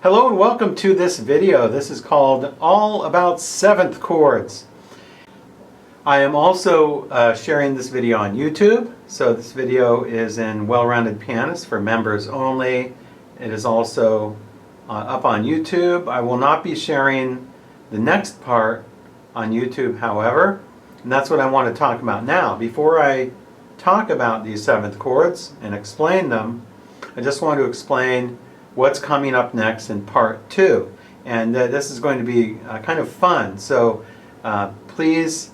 Hello and welcome to this video. This is called All About 7th Chords. I am also sharing this video on YouTube. So this video is in Well-Rounded Pianist for members only. It is also up on YouTube. I will not be sharing the next part on YouTube, however, and that's what I want to talk about now. Before I talk about these 7th chords and explain them, I just want to explain what's coming up next in part 2. And this is going to be kind of fun, so please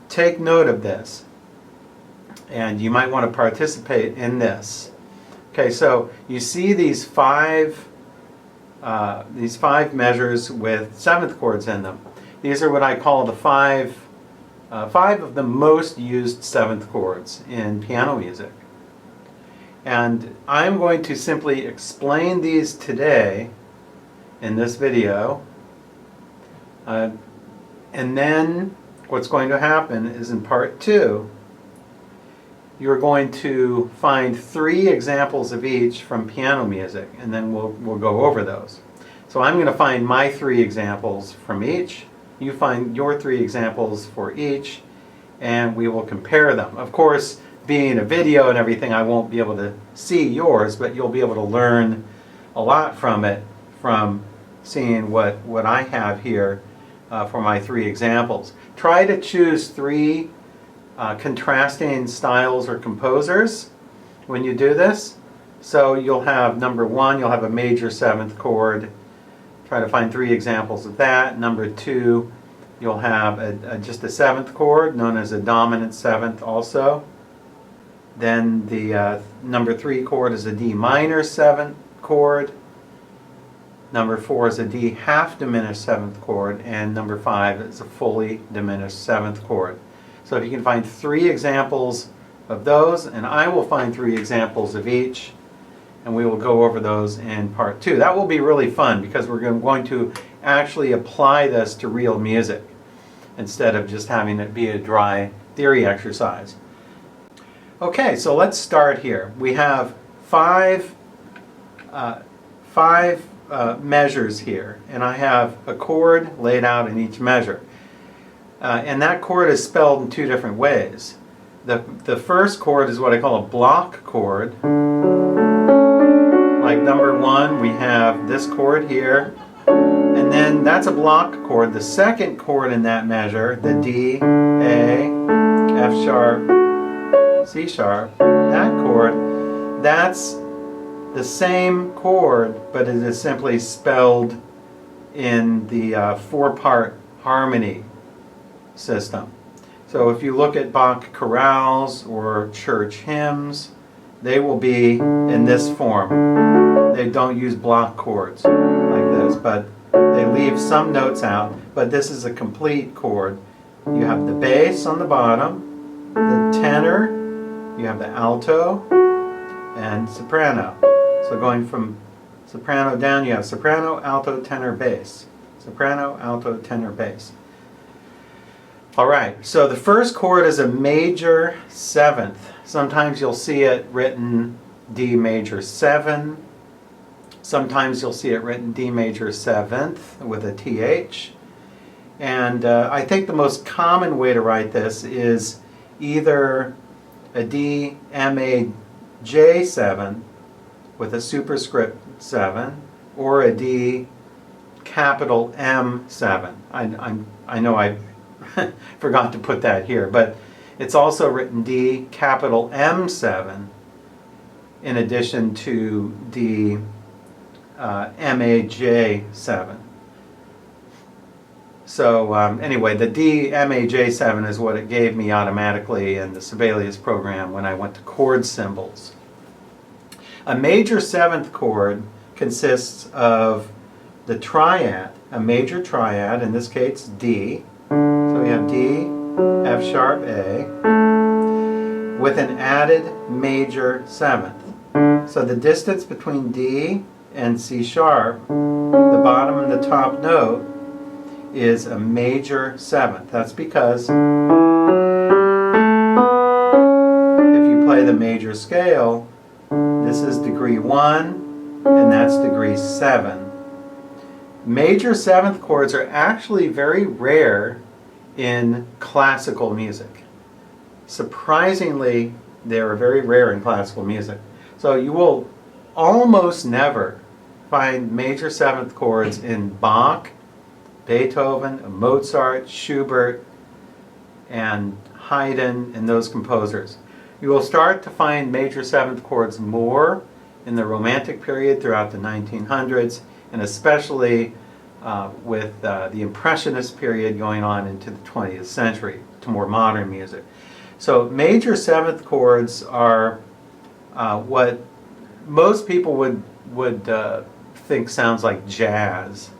take note of this. And you might want to participate in this. Okay, so you see these five measures with 7th chords in them. These are what I call the five of the most used 7th chords in piano music. And I'm going to simply explain these today in this video. And then what's going to happen is in part 2, you're going to find 3 examples of each from piano music, and then we'll go over those. So I'm going to find my 3 examples from each. You find your 3 examples for each, and we will compare them. Of course, being a video and everything, I won't be able to see yours, but you'll be able to learn a lot from it, from seeing what I have here for my 3 examples. Try to choose 3 contrasting styles or composers when you do this. So you'll have number 1, you'll have a major 7th chord. Try to find 3 examples of that. Number 2, you'll have just a 7th chord known as a dominant 7th also. Then the number 3 chord is a D minor 7th chord. Number 4 is a D half diminished 7th chord. And number 5 is a fully diminished 7th chord. So if you can find 3 examples of those, and I will find 3 examples of each, and we will go over those in part 2. That will be really fun because we're going to actually apply this to real music instead of just having it be a dry theory exercise. Okay, so let's start here. We have five measures here, and I have a chord laid out in each measure. And that chord is spelled in 2 different ways. The first chord is what I call a block chord. Like number 1, we have this chord here, and then that's a block chord. The second chord in that measure, the D, A, F sharp, C sharp, that chord, that's the same chord, but it is simply spelled in the 4-part harmony system. So if you look at Bach chorales or church hymns, they will be in this form. They don't use block chords like this, but they leave some notes out. But this is a complete chord. You have the bass on the bottom, the tenor, you have the alto, and soprano. So going from soprano down, you have soprano, alto, tenor, bass. Soprano, alto, tenor, bass. All right, so the first chord is a major 7th. Sometimes you'll see it written D major 7. Sometimes you'll see it written D major 7th with a TH. And I think the most common way to write this is either a D MAJ 7 with a superscript 7 or a D capital M 7. I know I forgot to put that here, but it's also written D capital M 7 in addition to D MAJ 7. So anyway, the D MAJ 7 is what it gave me automatically in the Sibelius program when I went to chord symbols. A major 7th chord consists of the triad, a major triad, in this case D. So we have D, F sharp, A, with an added major 7th. So the distance between D and C sharp, the bottom and the top note, is a major 7th. That's because if you play the major scale, this is degree 1 and that's degree 7 Major seventh chords are actually very rare in classical music. Surprisingly, they are very rare in classical music. So you will almost never find major seventh chords in Bach, Beethoven, Mozart, Schubert, and Haydn, and those composers. You will start to find major seventh chords more in the Romantic period throughout the 1900s, and especially with the Impressionist period going on into the 20th century, to more modern music. So major seventh chords are what most people would think sounds like jazz.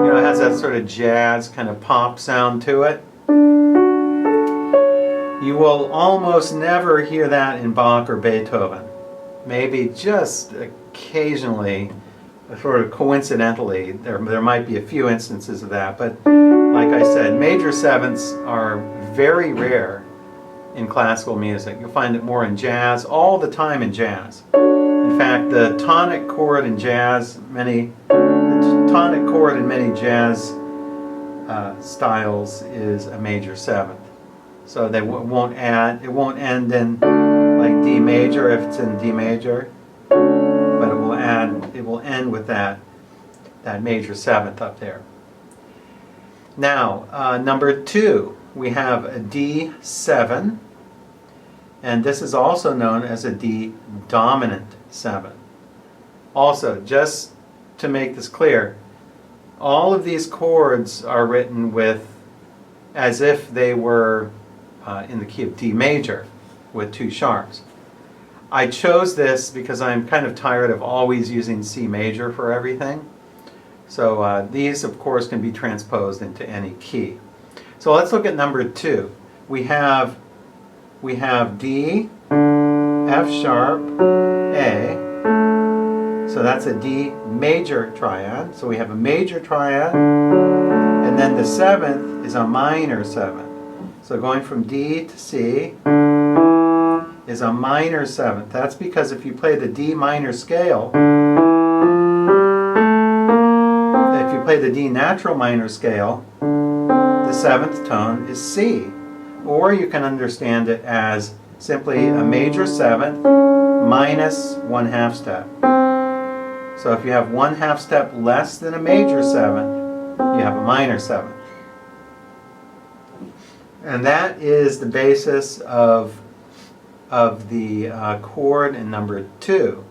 It has that sort of jazz kind of pop sound to it. You will almost never hear that in Bach or Beethoven. Maybe just occasionally, sort of coincidentally, there might be a few instances of that, but like I said, major sevenths are very rare in classical music. You'll find it more in jazz, all the time in jazz. In fact, the tonic chord in jazz, the tonic chord in many jazz styles is a major seventh. So it won't end in like D major if it's in D major, but it will end with that major seventh up there. Now, number 2, we have a D7, and this is also known as a D dominant 7. Also, just to make this clear, all of these chords are written with as if they were in the key of D major with 2 sharps. I chose this because I'm kind of tired of always using C major for everything. So these, of course, can be transposed into any key. So let's look at number 2. We have D, F sharp, A. So that's a D major triad. So we have a major triad, and then the 7th is a minor 7. So going from D to C is a minor 7th. That's because if you play the D minor scale, if you play the D natural minor scale, the 7th tone is C. Or you can understand it as simply a major 7th minus 1/2 step. So if you have 1/2 step less than a major 7th, you have a minor 7th. And that is the basis of the chord in number 2.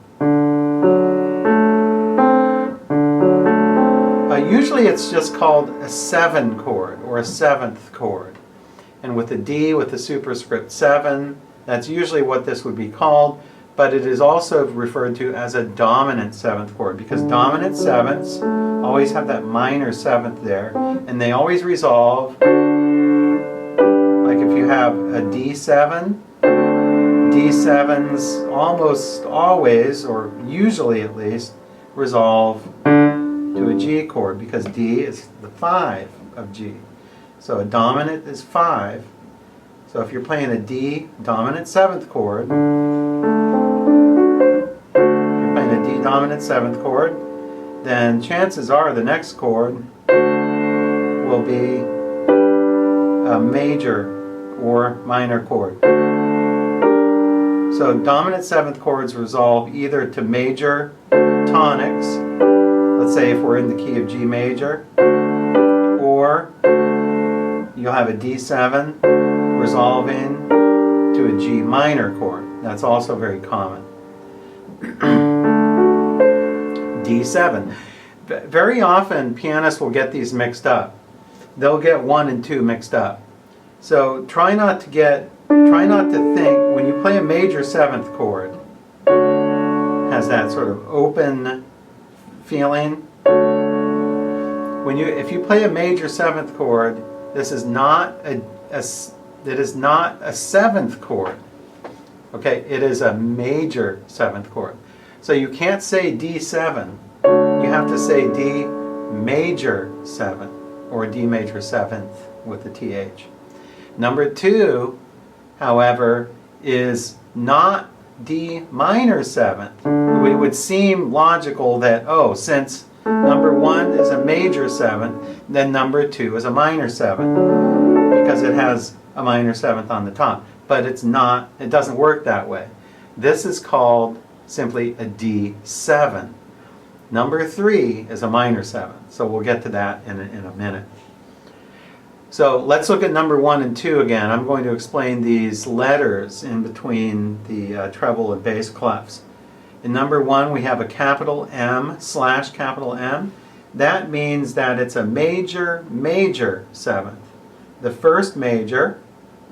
Usually it's just called a 7 chord or a 7th chord. And with the D with the superscript 7, that's usually what this would be called, but it is also referred to as a dominant 7th chord because dominant 7ths always have that minor 7th there, and they always resolve. Like if you have a D7, D7s almost always, or usually at least, resolve to a G chord because D is the 5 of G. So a dominant is 5. So if you're playing a D dominant 7th chord, dominant 7th chord, then chances are the next chord will be a major or minor chord. So dominant 7th chords resolve either to major tonics, let's say if we're in the key of G major, or you'll have a D7 resolving to a G minor chord. That's also very common. D7. Very often pianists will get these mixed up. They'll get 1 and 2 mixed up. So try not to think when you play a major 7th chord, has that sort of open feeling. If you play a major 7th chord, this is not a 7th chord. Okay, it is a major 7th chord. So you can't say D7, you have to say D major 7 or D major 7th with the TH. Number 2, however, is not D minor 7th. It would seem logical that, oh, since number 1 is a major 7th, then number 2 is a minor 7th, because it has a minor 7th on the top. But it's not, it doesn't work that way. This is called simply a D7. Number 3 is a minor 7th, so we'll get to that in a minute. So let's look at number 1 and 2 again. I'm going to explain these letters in between the treble and bass clefs. In number 1 we have a capital M / capital M. That means that it's a major 7th. The first major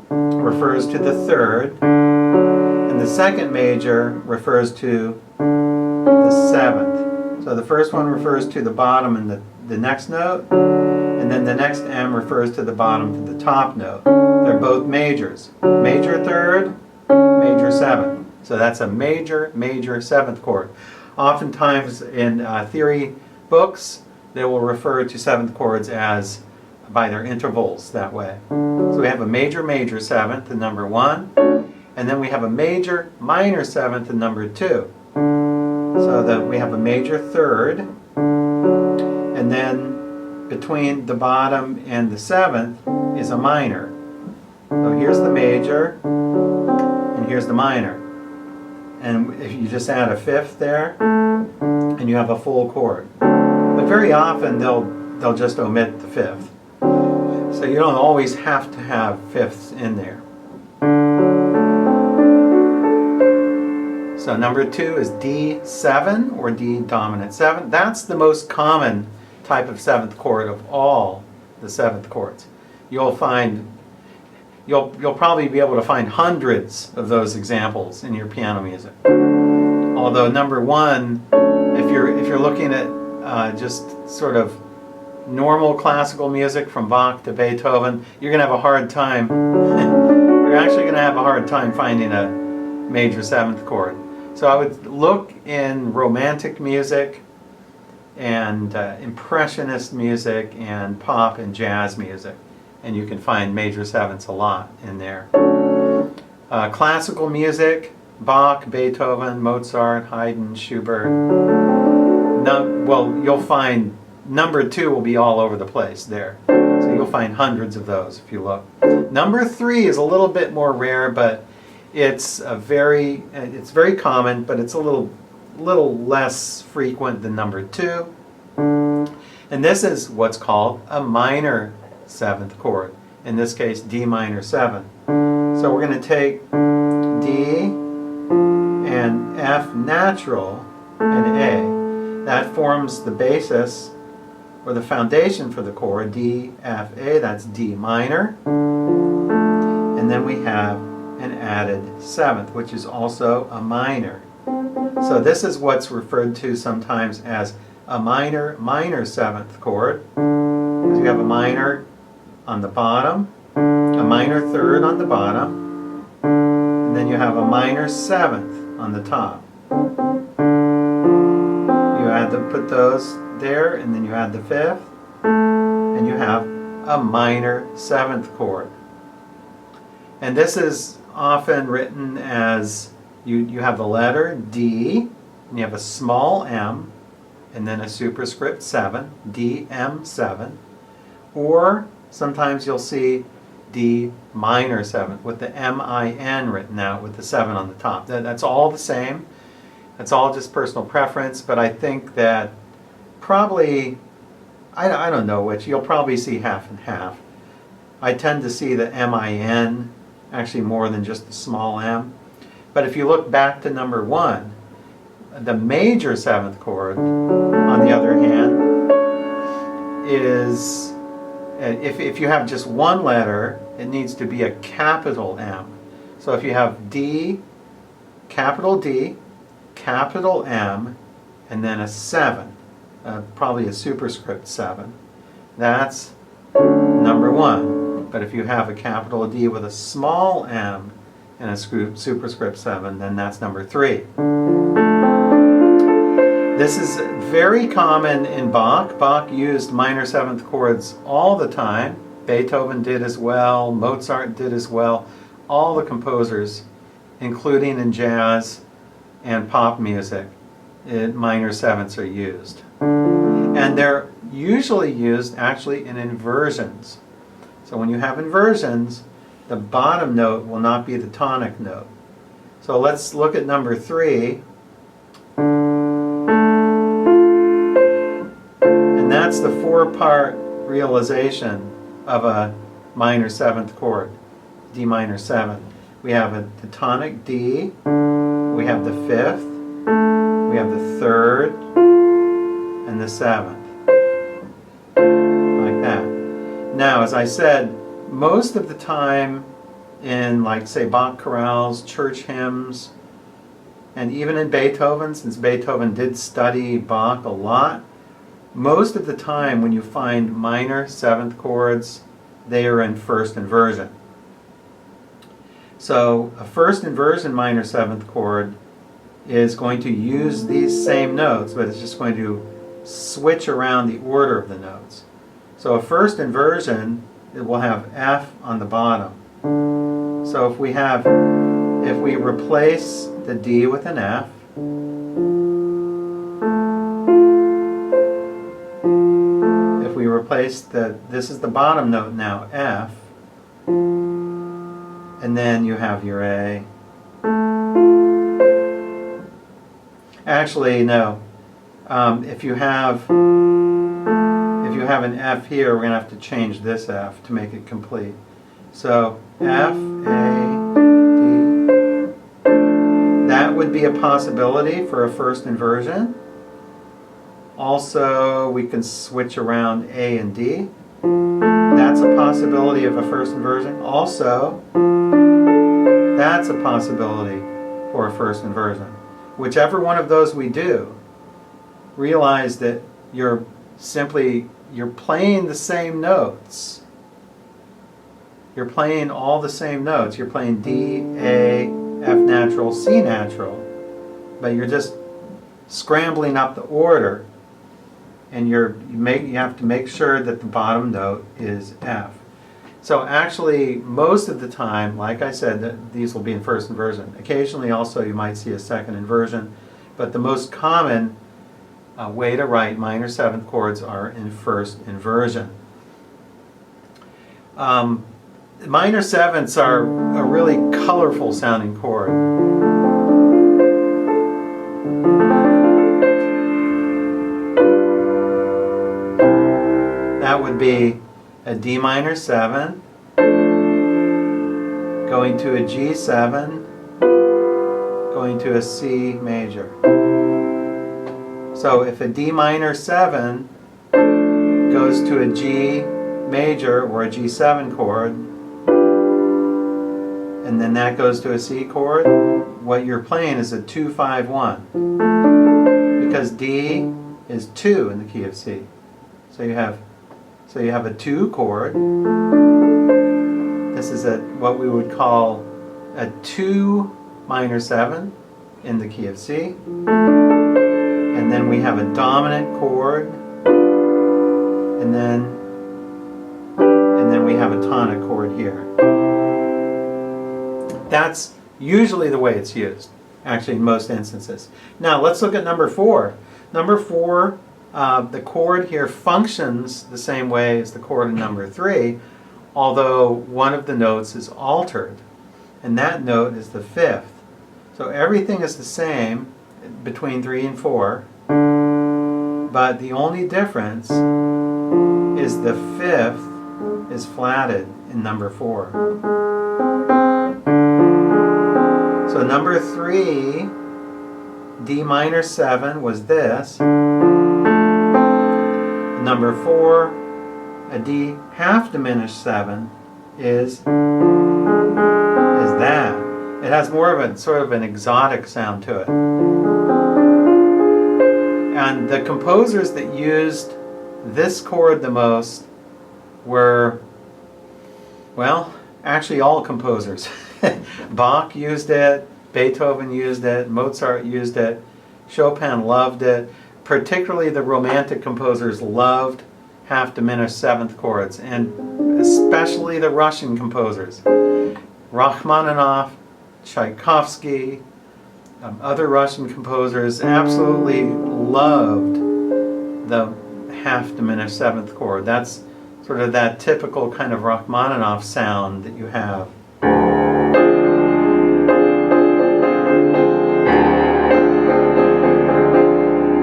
refers to the third, and the second major refers to the 7th. So the first one refers to the bottom and the next note, and then the next M refers to the bottom to the top note. They're both majors. Major third, major 7th. So that's a major 7th chord. Oftentimes in theory books, they will refer to 7th chords as by their intervals that way. So we have a major 7th in number 1, and then we have a major minor 7th in number 2. So that we have a major third, and then between the bottom and the 7th is a minor. So here's the major, and here's the minor. And if you just add a 5th there, and you have a full chord. But very often they'll just omit the 5th. So you don't always have to have 5ths in there. So number 2 is D7 or D dominant 7. That's the most common type of 7th chord of all the 7th chords. You'll probably be able to find hundreds of those examples in your piano music. Although number 1, if you're looking at just sort of normal classical music from Bach to Beethoven, you're going to have a hard time. You're actually going to have a hard time finding a major 7th chord. So I would look in romantic music and impressionist music and pop and jazz music, and you can find major 7ths a lot in there. Classical music, Bach, Beethoven, Mozart, Haydn, Schubert. Well, you'll find number 2 will be all over the place there. So you'll find hundreds of those if you look. Number 3 is a little bit more rare, but it's very common, but it's a little less frequent than number 2. And this is what's called a minor 7th chord. In this case, D minor 7. So we're going to take D and F natural and A. That forms the basis or the foundation for the chord, D, F, A. That's D minor. And then we have an added 7th, which is also a minor. So this is what's referred to sometimes as a minor 7th chord. Because you have a minor on the bottom, a minor third on the bottom, and then you have a minor 7th on the top. You add put those there, and then you add the 5th, and you have a minor 7th chord. And this is often written as you have the letter D, and you have a small m, and then a superscript 7, DM7, or sometimes you'll see D minor 7th with the M-I-N written out with the 7 on the top. That's all the same. That's all just personal preference, but I think that probably, I don't know which, you'll probably see half and half. I tend to see the M-I-N actually more than just the small m. But if you look back to number 1, the major 7th chord, on the other hand, is, if you have just one letter, it needs to be a capital M. So if you have D, capital M, and then a 7, probably a superscript 7, that's number 1. But if you have a capital D with a small m and a superscript 7, then that's number 3. This is very common in Bach. Bach used minor 7th chords all the time. Beethoven did as well. Mozart did as well. All the composers including in jazz and pop music, minor sevenths are used. And they're usually used actually in inversions. So when you have inversions, the bottom note will not be the tonic note. So let's look at number 3. And that's the 4-part realization of a minor 7th chord, D minor 7. We have the tonic D, we have the 5th, we have the 3rd, and the 7th. Like that. Now, as I said, most of the time in, like, say, Bach chorales, church hymns, and even in Beethoven, since Beethoven did study Bach a lot, most of the time when you find minor 7th chords, they are in first inversion. So a first inversion minor 7th chord is going to use these same notes, but it's just going to switch around the order of the notes. So a first inversion, it will have F on the bottom. So if we replace the D with an F, if we replace this is the bottom note now, F, and then you have your A. Actually, no. If you have an F here, we're going to have to change this F to make it complete. So F, A, D. That would be a possibility for a first inversion. Also, we can switch around A and D. That's a possibility of a first inversion. Also, that's a possibility for a first inversion. Whichever one of those we do, realize that you're playing the same notes. You're playing all the same notes. You're playing D, A, F natural, C natural, but you're just scrambling up the order, and you have to make sure that the bottom note is F. So actually, most of the time, like I said, these will be in first inversion. Occasionally also you might see a second inversion, but the most common way to write minor 7th chords are in first inversion. Minor 7ths are a really colorful sounding chord. That would be a D minor 7, going to a G7, going to a C major. So if a D minor 7 goes to a G major or a G7 chord, and then that goes to a C chord, what you're playing is a 2-5-1, because D is 2 in the key of C. So you have a 2 chord. This is what we would call a 2 minor 7 in the key of C. And then we have a dominant chord, and then we have a tonic chord here. That's usually the way it's used, actually in most instances. Now let's look at number 4. Number 4, the chord here functions the same way as the chord in number 3, although one of the notes is altered, and that note is the 5th. So everything is the same between 3 and 4, but the only difference is the 5th is flatted in number 4. So number 3, D minor 7 was this. Number 4, a D half diminished 7 is that. It has more of a sort of an exotic sound to it. And the composers that used this chord the most were, well, actually all composers. Bach used it, Beethoven used it, Mozart used it, Chopin loved it. Particularly the Romantic composers loved half diminished 7th chords, and especially the Russian composers. Rachmaninoff, Tchaikovsky, other Russian composers absolutely loved the half diminished seventh chord. That's sort of that typical kind of Rachmaninoff sound that you have.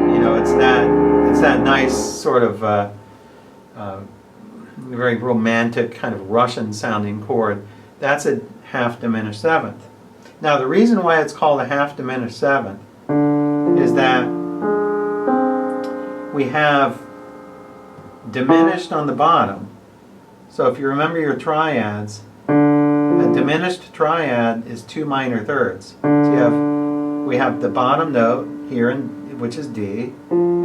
You know, it's that nice sort of very romantic kind of Russian sounding chord. That's a half diminished seventh. Now the reason why it's called a half diminished seventh is that we have diminished on the bottom. So if you remember your triads, a diminished triad is 2 minor thirds. So we have the bottom note here, which is D,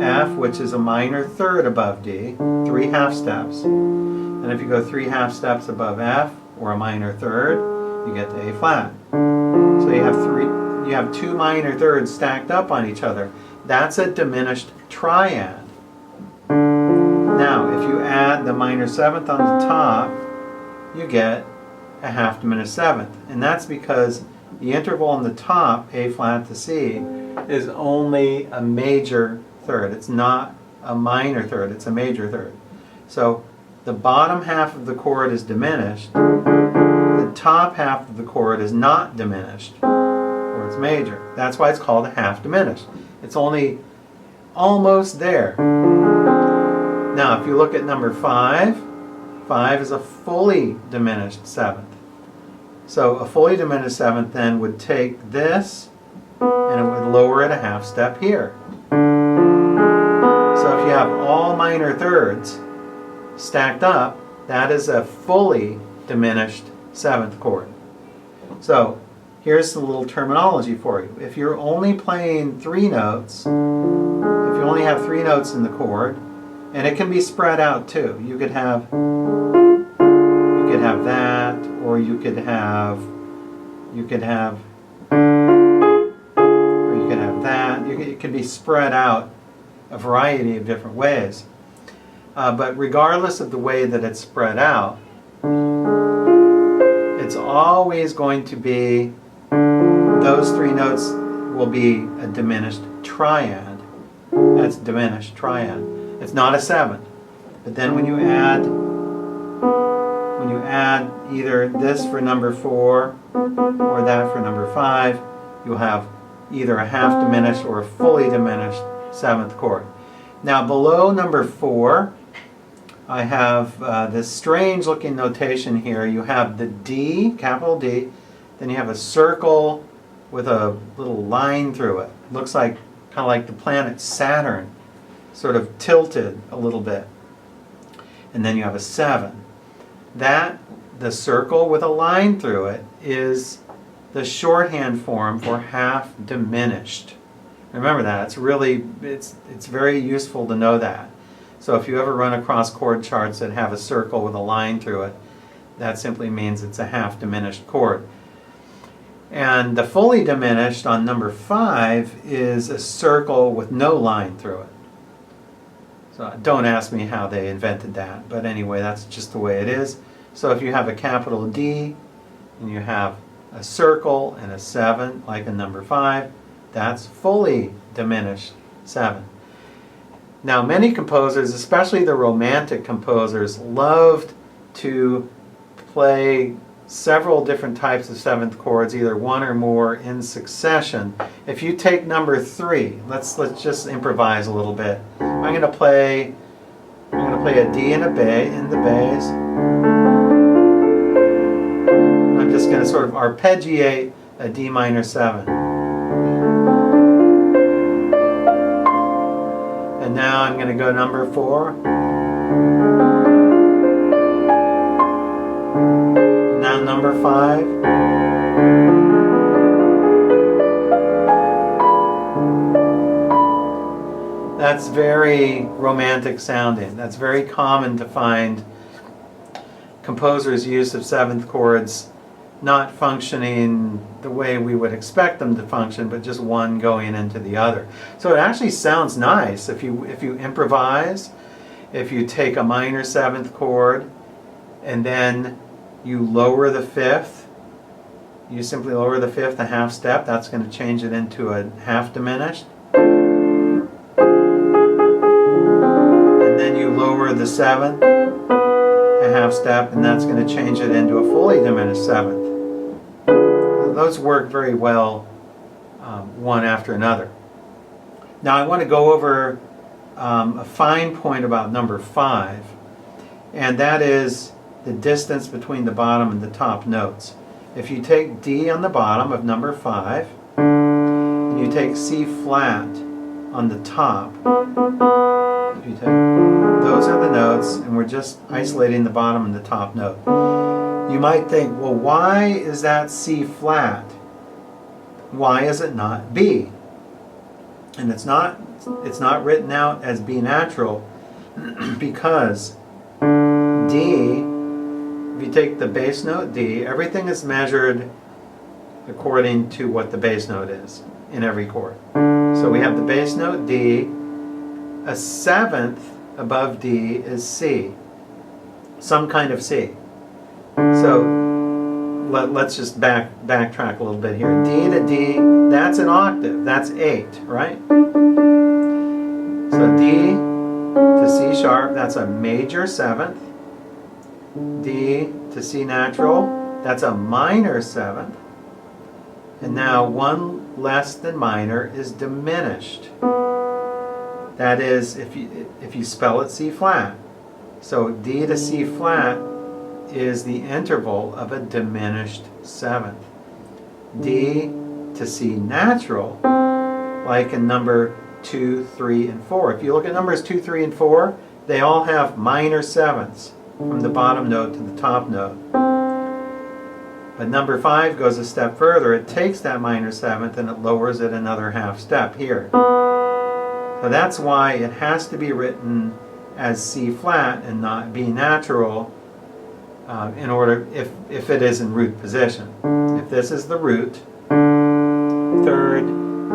F, which is a minor third above D, 3 half steps. And if you go 3 half steps above F, or a minor third, you get to A flat. So you have 2 minor thirds stacked up on each other. That's a diminished triad. Now, if you add the minor seventh on the top, you get a half diminished seventh. And that's because the interval on the top, A flat to C, is only a major third. It's not a minor third, it's a major third. So the bottom half of the chord is diminished, the top half of the chord is not diminished, or it's major. That's why it's called a half diminished. It's only almost there. Now, if you look at number 5, 5 is a fully diminished seventh. So a fully diminished seventh then would take this and it would lower it a half step here. So if you have all minor thirds stacked up, that is a fully diminished seventh chord. So here's the little terminology for you. If you're only playing 3 notes, if you only have 3 notes in the chord, and it can be spread out too. You could have that, or you could have that. It can be spread out a variety of different ways. But regardless of the way that it's spread out, it's always going to be, those 3 notes will be a diminished triad. That's diminished triad. It's not a seventh. But then when you add either this for number 4 or that for number 5, you'll have either a half diminished or a fully diminished seventh chord. Now below number 4, I have this strange looking notation here. You have the D, capital D, then you have a circle with a little line through it. It looks like kind of like the planet Saturn, sort of tilted a little bit. And then you have a 7. The circle with a line through it is the shorthand form for half diminished. Remember that. It's very useful to know that. So if you ever run across chord charts that have a circle with a line through it, that simply means it's a half diminished chord. And the fully diminished on number 5 is a circle with no line through it. So don't ask me how they invented that, but anyway, that's just the way it is. So if you have a capital D and you have a circle and a 7, like in number 5, that's fully diminished 7. Now many composers, especially the Romantic composers, loved to play several different types of 7th chords, either one or more in succession. If you take number 3, let's just improvise a little bit. I'm going to play a D and a bass in the bass. I'm just going to sort of arpeggiate a D minor 7. And now I'm going to go number 4. Now number 5. That's very romantic sounding. That's very common to find composers' use of 7th chords not functioning the way we would expect them to function, but just one going into the other. So it actually sounds nice if you improvise, if you take a minor 7th chord and then you lower the 5th you simply lower the fifth a half step. That's going to change it into a half diminished. And then you lower the seventh a half step, and that's going to change it into a fully diminished seventh. Those work very well one after another. Now I want to go over a fine point about number 5, and that is the distance between the bottom and the top notes. If you take D on the bottom of number 5, and you take C flat on the top, if you take, those are the notes, and we're just isolating the bottom and the top note. You might think, well, why is that C flat? Why is it not B? And it's not written out as B natural because D, if you take the bass note D, everything is measured according to what the bass note is in every chord. So we have the bass note D, a seventh above D is C, some kind of C. So let's just backtrack a little bit here. D to D, that's an octave, that's 8, right? So D to C sharp, that's a major 7th. D to C natural, that's a minor 7th. And now one less than minor is diminished. That is, if you spell it C flat. So D to C flat is the interval of a diminished 7th. D to C natural, like in number 2, 3, and 4. If you look at numbers 2, 3, and 4, they all have minor 7ths from the bottom note to the top note. But number 5 goes a step further. It takes that minor 7th and it lowers it another half step here. So that's why it has to be written as C flat and not B natural in order, if it is in root position. If this is the root, 3rd,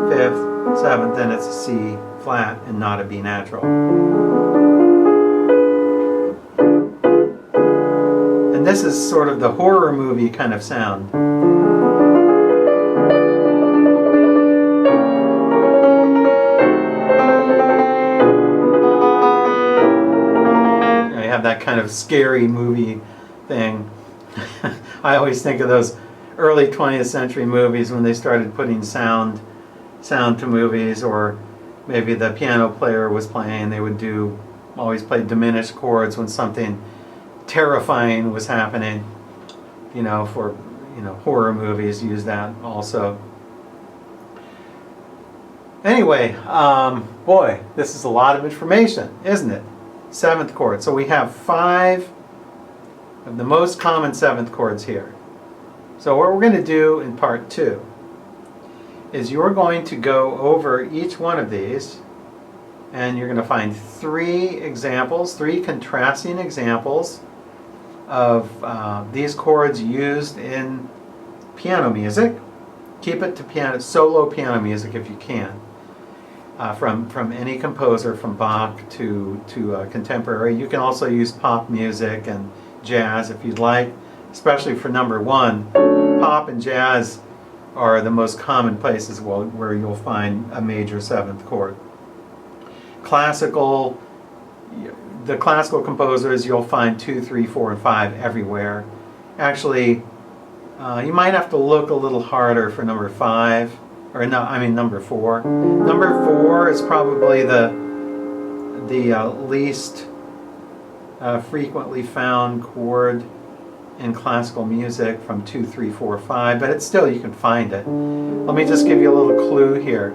5th, 7th, then it's a C flat and not a B natural. And this is sort of the horror movie kind of sound. I have that kind of scary movie thing. I always think of those early 20th century movies when they started putting sound to movies, or maybe the piano player was playing, they would always play diminished chords when something terrifying was happening. For horror movies use that also. Anyway, boy, this is a lot of information, isn't it? 7th chord. So we have 5 of the most common 7th chords here. So what we're going to do in part 2 is you're going to go over each one of these, and you're going to find 3 examples, 3 contrasting examples of these chords used in piano music. Keep it to solo piano music if you can. From any composer, from Bach to contemporary. You can also use pop music and jazz if you'd like, especially for number 1. Pop and jazz are the most common places where you'll find a major 7th chord. The classical composers, you'll find 2, 3, 4, and 5 everywhere. Actually, you might have to look a little harder for number 5, or no, I mean number 4. Number 4 is probably the least frequently found chord in classical music from 2, 3, 4, 5, but it's still, you can find it. Let me just give you a little clue here.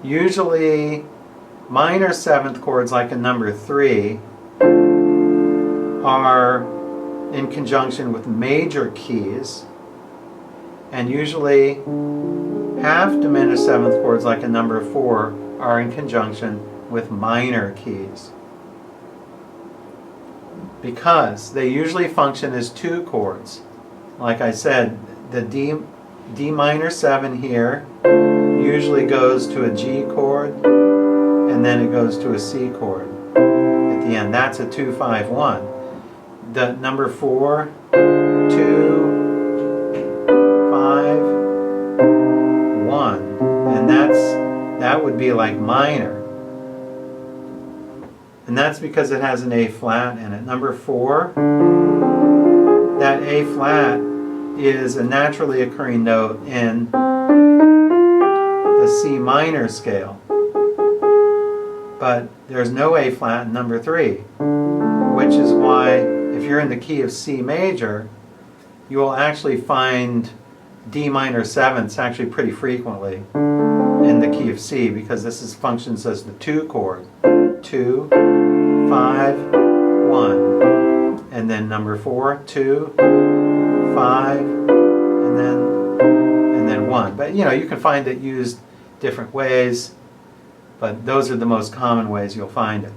Usually minor 7th chords, like in number 3, are in conjunction with major keys, and usually half diminished 7th chords, like in number 4, are in conjunction with minor keys, because they usually function as 2 chords. Like I said, the D minor 7 here usually goes to a G chord, and then it goes to a C chord at the end. That's a 2, 5, 1. The number 4, 2, 5, that would be like minor. And that's because it has an A flat in it. Number 4, that A flat is a naturally occurring note in the C minor scale. But there's no A flat in number 3, which is why if you're in the key of C major, you will actually find D minor sevenths actually pretty frequently in the key of C, because this functions as the 2 chord. 2, 5, 1. And then number 4, 2, 5, and then 1. But you can find it used different ways, but those are the most common ways you'll find it.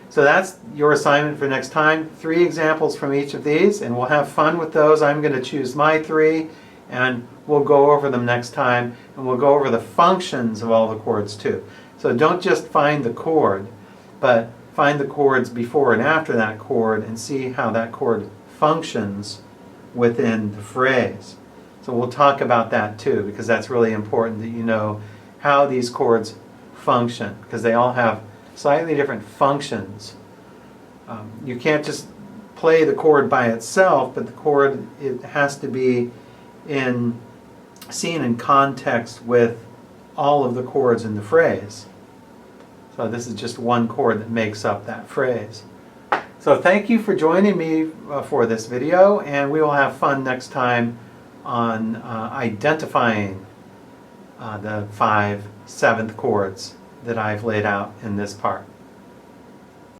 So that's your assignment for next time. 3 examples from each of these, and we'll have fun with those. I'm going to choose my 3, and we'll go over them next time, and we'll go over the functions of all the chords too. So don't just find the chord, but find the chords before and after that chord and see how that chord functions within the phrase. So we'll talk about that too, because that's really important that you know how these chords function, because they all have slightly different functions. You can't just play the chord by itself, but the chord, it has to be seen in context with all of the chords in the phrase. So this is just one chord that makes up that phrase. So thank you for joining me for this video, and we will have fun next time on identifying the 5 7th chords that I've laid out in this part.